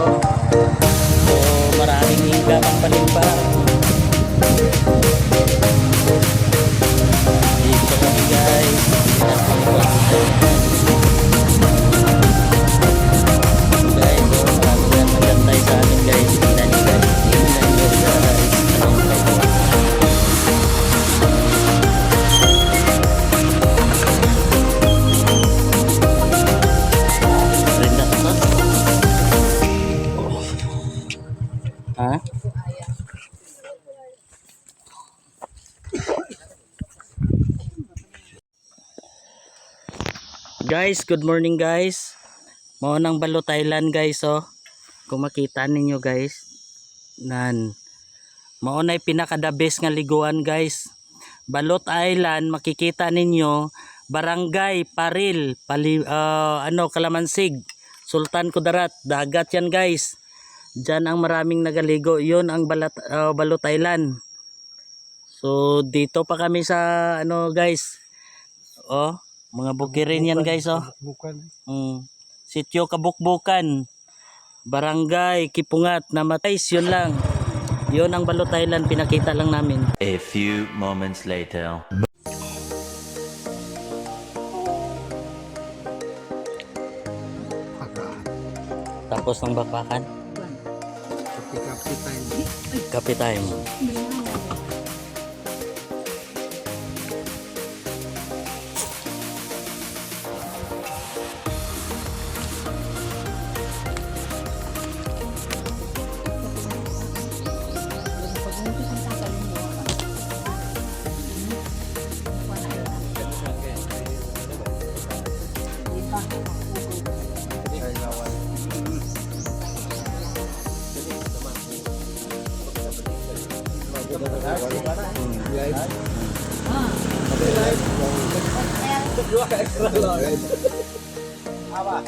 So maraming higamang palimba. Dito kami guys. Guys, so maraming nagantay sa amin guys. Tingnan nyo guys. Tingnan nyo guys. Anong kayo? Rinda ka ba? Ha? Guys, good morning guys. Mao nang Balot Island guys oh. Kung makita ninyo guys. Nan. Mao nay pinaka the best nga liguan guys. Balot Island makikita ninyo Barangay Paril, Kalamansig, Sultan Kudarat, dagat yan guys. Diyan ang maraming nagaligo. 'Yon ang Balot Island. So dito pa kami sa guys. Oh, mga bukirin yan guys oh. Sitio Kabukbukan, Barangay Kipungat, Namatais, yun lang. Yun ang Balot Island, pinakita lang namin. A few moments later. Tapos ng bakbakan. Kape time.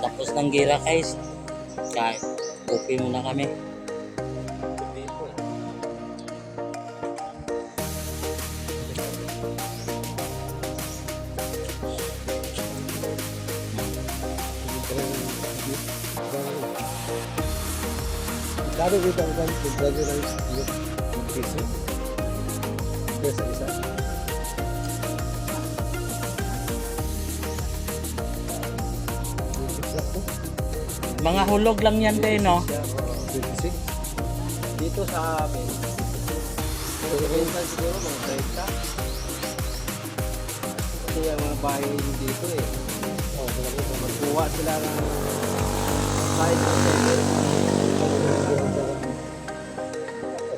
Tapos ng gira guys, kopi muna kami. Kado kita bukan belajar dari PC. Biasa bisa. Mga hulog lang yan kayo no? 26. Dito sa amin. Siguro mga 30. Kasi yung mga bahay dito eh. Oh, magkuha sila ng kahit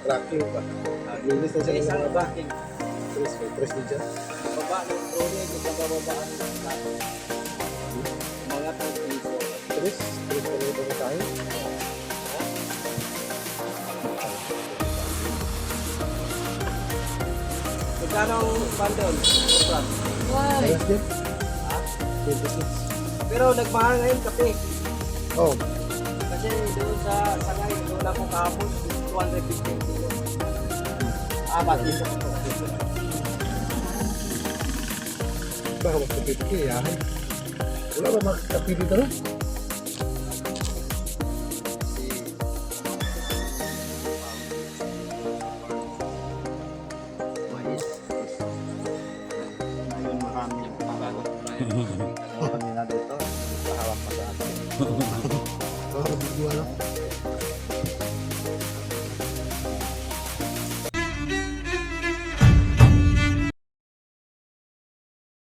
attractive ba? Linis na siya isang backing. Tres dyan. Baba ng trone, ito sa babaan ng mga 3 piso. Tres pa rin tayo. Magkano ang bundle? Why? Pero nagmahal ngayon kape. Oh. Kasi doon sa Sangay, doon ako kahapon, 250 kilo. Apat dito. Baka magkapit-kipit yahan. Wala ba magkapit dito no? Kanina dito, hawak pa sa atin. Bigyan